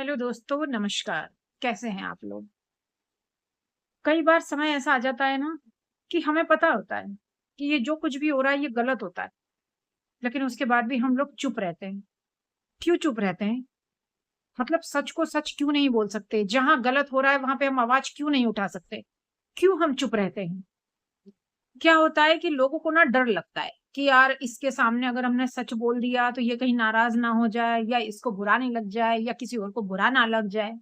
Hello दोस्तों, नमस्कार। कैसे हैं आप लोग? कई बार समय ऐसा आ जाता है ना कि हमें पता होता है कि ये जो कुछ भी हो रहा है ये गलत होता है, लेकिन उसके बाद भी हम लोग चुप रहते हैं। क्यों चुप रहते हैं? मतलब सच को सच क्यों नहीं बोल सकते? जहाँ गलत हो रहा है वहां पे हम आवाज क्यों नहीं उठा सकते? क्यों हम चुप रहते हैं? क्या होता है कि लोगों को ना डर लगता है कि यार इसके सामने अगर हमने सच बोल दिया तो ये कहीं नाराज ना हो जाए या इसको बुरा नहीं लग जाए या किसी और को बुरा ना लग जाए।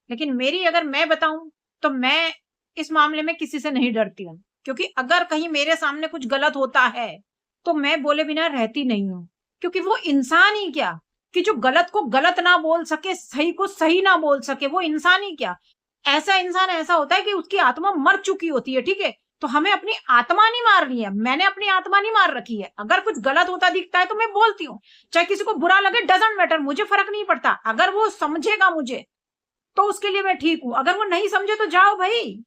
लेकिन मेरी अगर मैं बताऊँ, तो मैं इस मामले में किसी से नहीं डरती हूँ, क्योंकि अगर कहीं मेरे सामने कुछ गलत होता है, तो मैं बोले बिना रहती नहीं हूँ। क्योंकि वो इंसान ही क्या, कि जो गलत को गलत ना बोल सके, सही को सही ना बोल सके, वो इंसान ही क्या? ऐसा इंसान ऐसा होता है कि उसकी आत्मा मर चुकी होती है, ठीक है? तो हमें अपनी आत्मा नहीं मारनी है, मैंने अपनी आत्मा नहीं मार रखी है। अगर कुछ गलत होता दिखता है, तो मैं बोलती हूँ। चाहे किसी को बुरा लगे, डज़न्ट मैटर, मुझे फ़र्क नहीं पड़ता। अगर वो समझेगा मुझे, तो उसके लिए मैं ठीक हूँ। अगर वो नहीं समझे तो जाओ भई।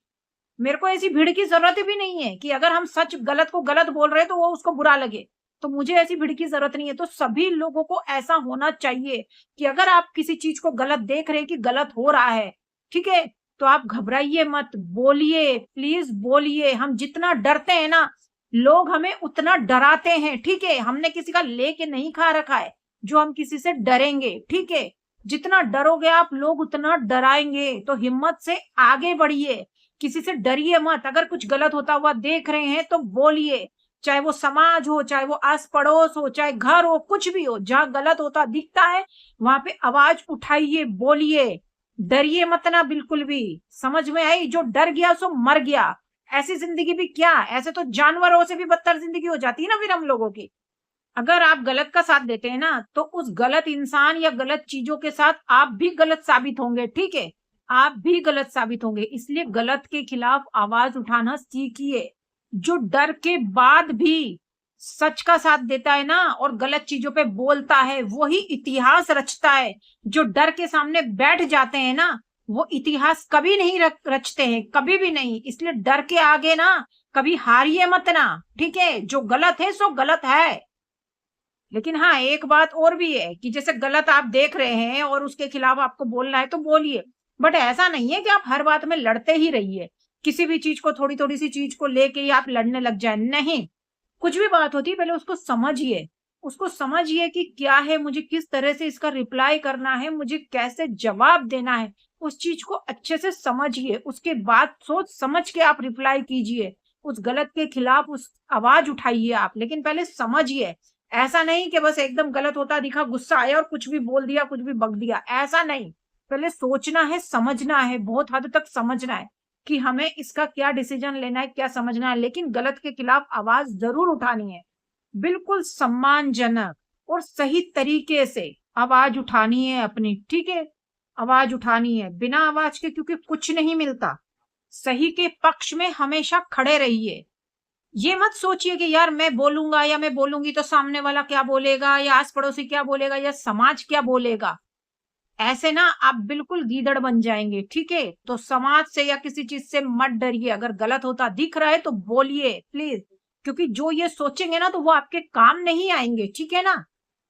मेरे को ऐसी भीड़ की ज़रूरत भी नहीं है कि अगर हम सच गलत को गलत बोल रहे हैं तो वो उसको बुरा लगे। तो मुझे ऐसी भीड़ की ज़रूरत नहीं है। तो सभी लोगों को ऐसा होना चाहिए कि अगर आप किसी चीज़ को गलत देख रहे हैं कि गलत हो रहा है, ठीक है? तो आप घबराइए मत, बोलिए, प्लीज़ बोलिए। हम जितना डरते हैं ना, लोग हमें उतना डराते हैं, ठीक है? हमने किसी का लेके नहीं खा रखा है, जो हम किसी से डरेंगे, ठीक है? जितना डरोगे आप, लोग उतना डराएँगे। तो हिम्मत से आगे बढ़िए, किसी से डरिए मत। अगर कुछ गलत होता हुआ देख रहे हैं तो बोलिए, चाहे वो समाज हो, चाहे वो आस पड़ोस हो, चाहे घर हो, कुछ भी हो। जहां गलत होता दिखता है वहां पे आवाज उठाइए, बोलिए। डरिए मत ना बिल्कुल भी। समझ में आई? जो डर गया सो मर गया। ऐसी जिंदगी भी क्या, ऐसे तो जानवरों से भी बदतर जिंदगी हो जाती है ना फिर हम लोगों की। अगर आप गलत का साथ देते हैं ना, तो उस गलत इंसान या गलत चीजों के साथ आप भी गलत साबित होंगे, ठीक है? आप भी गलत साबित होंगे। इसलिए गलत के खिलाफ आवाज उठाना सीखिए। जो डर के बाद भी सच का साथ देता है ना और गलत चीजों पे बोलता है, वही इतिहास रचता है। जो डर के सामने बैठ जाते हैं ना, वो इतिहास कभी नहीं रचते हैं, कभी भी नहीं। इसलिए डर के आगे ना कभी हारिए मत ना, ठीक है? जो गलत है सो गलत है। लेकिन हाँ, एक बात और भी है कि जैसे गलत आप देख रहे हैं और उसके खिलाफ आपको बोलना है तो बोलिए। बट ऐसा नहीं है कि आप हर बात में लड़ते ही रहिए। किसी भी चीज को, थोड़ी-थोड़ी सी चीज को लेके ही आप लड़ने लग जाएँ, नहीं। कुछ भी बात होती है पहले उसको समझिए। उसको समझिए कि क्या है, मुझे किस तरह से इसका रिप्लाई करना है, मुझे कैसे जवाब देना है। उस चीज को अच्छे से समझिए, उसके बाद सोच समझ के आप रिप्लाई कीजिए। उस गलत के खिलाफ उस आवाज उठाइए आप, लेकिन पहले समझिए। ऐसा नहीं कि बस एकदम गलत होता दिखा, गुस्सा आया और कुछ भी बोल दिया, कुछ भी बक दिया, ऐसा नहीं। पहले सोचना है, समझना है, बहुत हद तक समझना है कि हमें इसका क्या डिसीजन लेना है, क्या समझना है, लेकिन गलत के खिलाफ आवाज जरूर उठानी है। बिल्कुल सम्मानजनक और सही तरीके से आवाज उठानी है अपनी, ठीक है? आवाज उठानी है बिना आवाज के, क्योंकि कुछ नहीं मिलता। सही के पक्ष में हमेशा खड़े रहिए। ये मत सोचिए कि यार मैं बोलूंगा या मैं बोलूंगी तो सामने वाला क्या बोलेगा या आस पड़ोसी क्या बोलेगा या समाज क्या बोलेगा। ऐसे ना आप बिल्कुल गीदड़ बन जाएंगे, ठीक है? तो समाज से या किसी चीज से मत डरिए। अगर गलत होता दिख रहा है तो बोलिए प्लीज, क्योंकि जो ये सोचेंगे ना तो वो आपके काम नहीं आएंगे, ठीक है ना?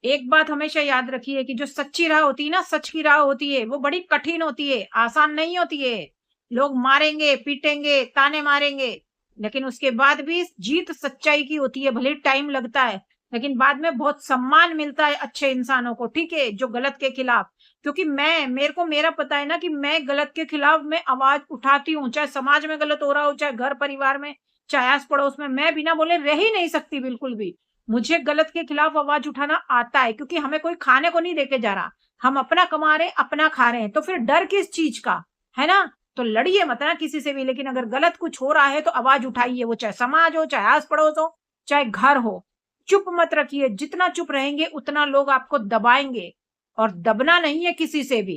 एक बात हमेशा याद रखिए कि जो सच्ची राह होती है ना, सच की राह होती है, वो बड़ी कठिन होती है, आसान नहीं होती है। लोग मारेंगे, पीटेंगे, ताने मारेंगे, लेकिन उसके बाद भी जीत सच्चाई की होती है। भले टाइम लगता है, लेकिन बाद में बहुत सम्मान मिलता है अच्छे इंसानों को, ठीक है? जो गलत के खिलाफ, क्योंकि मेरे को मेरा पता है ना कि मैं गलत के खिलाफ मैं आवाज उठाती हूँ। चाहे समाज में गलत हो रहा हो, चाहे घर परिवार में, चाहे आस पड़ोस में, मैं बिना बोले रह ही नहीं सकती बिल्कुल भी। मुझे गलत के खिलाफ आवाज उठाना आता है, क्योंकि हमें कोई खाने को नहीं लेके जा रहा। हम अपना कमा रहे हैं, अपना खा रहे हैं, तो फिर डर किस चीज का, है ना? तो लड़िए मत ना किसी से भी, लेकिन अगर गलत कुछ हो रहा है तो आवाज उठाइए। वो चाहे समाज हो, चाहे आस पड़ोस हो, चाहे घर हो। चुप मत रखिए। जितना चुप रहेंगे उतना लोग आपको दबाएंगे, और दबना नहीं है किसी से भी।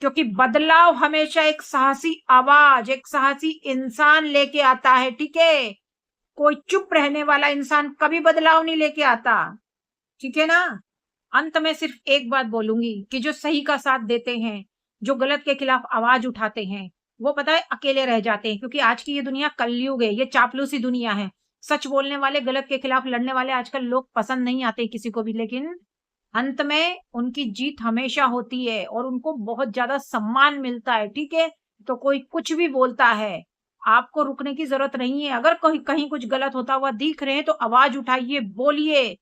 क्योंकि बदलाव हमेशा एक साहसी आवाज, एक साहसी इंसान लेके आता है, ठीक है? कोई चुप रहने वाला इंसान कभी बदलाव नहीं लेके आता, ठीक है ना? अंत में सिर्फ एक बात बोलूंगी कि जो सही का साथ देते हैं, जो गलत के खिलाफ आवाज उठाते हैं, वो पता है अकेले रह जाते हैं। क्योंकि आज की ये दुनिया कलयुग है, ये चापलूसी दुनिया है। सच बोलने वाले, गलत के खिलाफ लड़ने वाले आजकल लोग पसंद नहीं आते किसी को भी, लेकिन अंत में उनकी जीत हमेशा होती है और उनको बहुत ज्यादा सम्मान मिलता है, ठीक है? तो कोई कुछ भी बोलता है, आपको रुकने की जरूरत नहीं है। अगर कहीं कहीं कुछ गलत होता हुआ दिख रहे हैं तो आवाज उठाइए, बोलिए।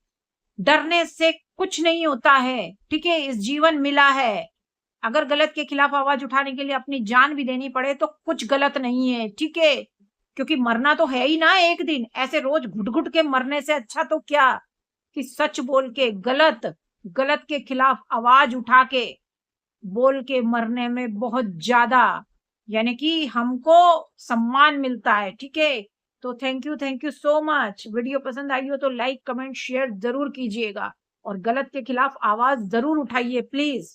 डरने से कुछ नहीं होता है, ठीक है? इस जीवन मिला है, अगर गलत के खिलाफ आवाज उठाने के लिए अपनी जान भी देनी पड़े तो कुछ गलत नहीं है, ठीक है? क्योंकि मरना तो है ही ना एक दिन, ऐसे रोज घुट-घुट के मरने से अच्छा तो क्या कि सच बोल के गलत गलत के खिलाफ आवाज उठा के बोल के मरने में बहुत ज्यादा यानी कि हमको सम्मान मिलता है, ठीक है? तो thank you so much. Video पसंद आई हो तो लाइक, कमेंट, शेयर जरूर कीजिएगा और गलत के खिलाफ आवाज जरूर उठाइए प्लीज।